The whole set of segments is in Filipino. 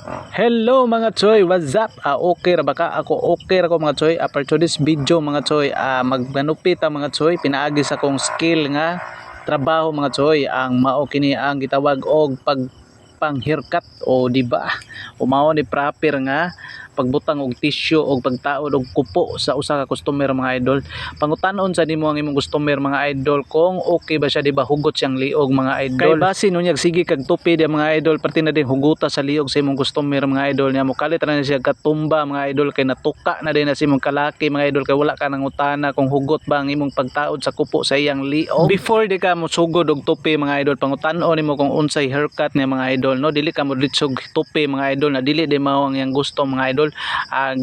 Hello mga choy, what's up? Okay ra ba ka? Ako okay ra ko mga choy. For today's video mga choy, magmanupit ang mga choy. Pinaagi sa kong skill nga trabaho mga choy. Ang mao kini ang gitawag og pang haircut o di ba? Umao ni proper nga pagbutang og tissue o pagtaod og kupo sa usa ka customer mga idol. Pangutanon sa nimo ang imong customer mga idol kung okay ba siya, di ba hugot siyang liog mga idol. Kay base nunyag sige kag tupi di mga idol, perti na din huguta sa liog sa imong customer mga idol niya mo kalit na siya katumba mga idol kay natuka na din na si imong kalaki mga idol kay wala ka nang utana kung hugot ba ang imong pagtaod sa kupo sa iyang liog. Before di ka mo sugod og tupi mga idol, pangutanon nimo kung unsay haircut niya mga idol, no? Dili ka mo ditsog tupi mga idol na dili di mao ang iyang gusto mga idol.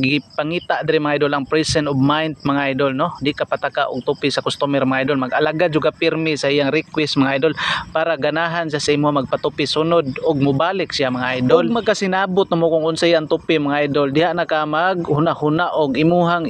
Gipangita diri mga idol ang presence of mind mga idol, no? Di ka pataka og tupi sa customer mga idol, mag-alaga jud ka pirmi sa iyang request mga idol para ganahan siya sa imo magpatupi sunod og mobalik siya mga idol. Ug magkasinabot mo kung unsay ang tupi mga idol, diha na ka mag huna-huna og imuhang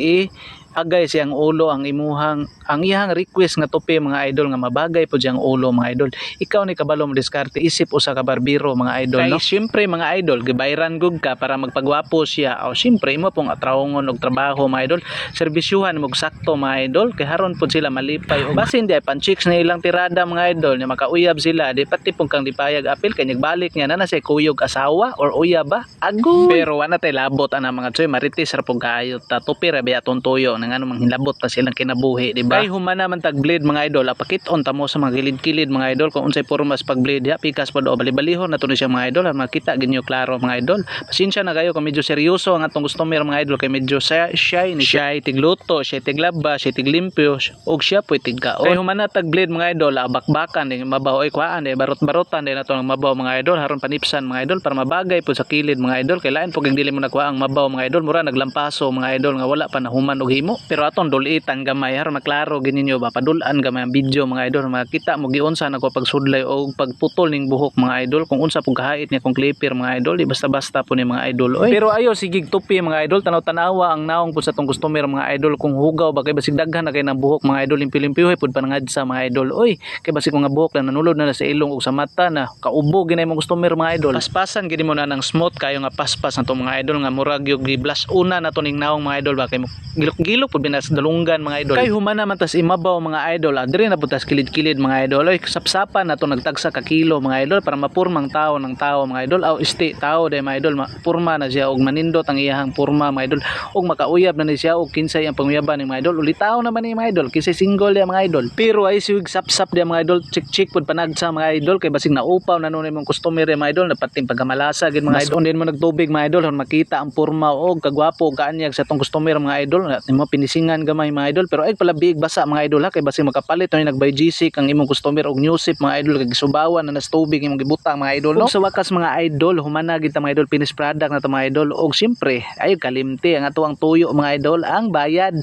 agay siyang ulo ang iyang request nga tupi mga idol nga mabagay po siyang ulo mga idol. Ikaw ni kabalo mo diskarte, isip usa ka barbero mga idol, no? Kay syempre mga idol gibayran gud ka para magpagwapo siya, o syempre imo pong atrawongon og trabaho mga idol, serbisyuhan mo sakto mga idol kay haron pud sila malipay og basin di pan-chicks na ilang tirada mga idol nya makauyab sila, di pati pong kang dipayag apil kay nagbalik niya na siya kuyog asawa or uyab ba agoy. Pero wala tay labot ana mga choy, maritis ra pug kayo ta tupi ra biya tuntuyo nang ano manghilabot pa silang kinabuhi, di ba? Kay humana man tag blade mga idol, apakit-on ta mo sa mga kilid-kilid mga idol kung unsay pormas pag blade ya pikas pod o bali-balihon na to ni siya mga idol, makita ginyo klaro mga idol. Pasensya na kayo kung medyo seryoso ang atong customer mga idol kay medyo shy ni siya tigluto, siya tiglaba, siya tiglimpyo og siya poy tigkaon. Kay humana tag blade mga idol, bakbakan din mabaw ay kuan di barot-barotan din nato ang mabaw mga idol haron panipsan mga idol para mabagay pod sa kilid mga idol, kay lain pug dili mo nakuha ang mabaw mga idol, mura naglampaso mga idol nga wala pa nahuman og himo. Pero atong dulitan gamay haron maklaro gininyo ba padulan gamay ang video mga idol, makita mo giunsa nako pagsudlay o pagputol ning buhok mga idol, kung unsa pug kahait niya kung clipper mga idol, di basta-basta po ni mga idol. Oy, pero ayo sige tupi mga idol, tanaw-tanawa ang naong pud sa tong customer mga idol kung hugaw ba kay basig daghan na kay nang buhok mga idol, limpi-limpihoy pud panangadsa mga idol. Oy, kay basig nga buhok na nanulod na sa ilong ug sa mata na kaubo ginay mong customer mga idol, paspasan gid mo na ng smooth kayo nga paspas na tong mga idol nga murag yung giblas una na to ning naong mga idol ba kay gilok-gilok pud binas dalunggan mga idol. Kay humana man tas imabaw mga idol, adre na putas kilid-kilid mga idol. Oy, sapsapan na to nagtagsa ka kilo mga idol para mapurmang tao ng tao mga idol, aw isti tao day mga idol, purma na siya og manindot ang iyang purma mga idol og makauyab na ni siya og kinsay ang panguyaban ni mga idol, ulitaw naman ni mga idol kinsay single dia mga idol. Pero ay siwig sapsap dia mga idol, chik pud panagsa mga idol kay basig naupaw na nun imong customer mga idol, napating pagamalasa gid mga idol. Din mo nagtubig mga idol makita ang purma og kagwapo kaanyag sa tong customer mga idol, nimo pinisingan gamay mga idol. Pero ay pala big basa mga idol ha, kay basig makapalit na nagbay GC kang imong customer og new sip mga idol, kay gisubawan na nas tubig imong gibutang mga idol, no? Ug sa wakas mga idol humana gid ta mga idol, finished product na to mga idol, og syempre ay kalimti ang atuang tuyo mga idol ang bayad.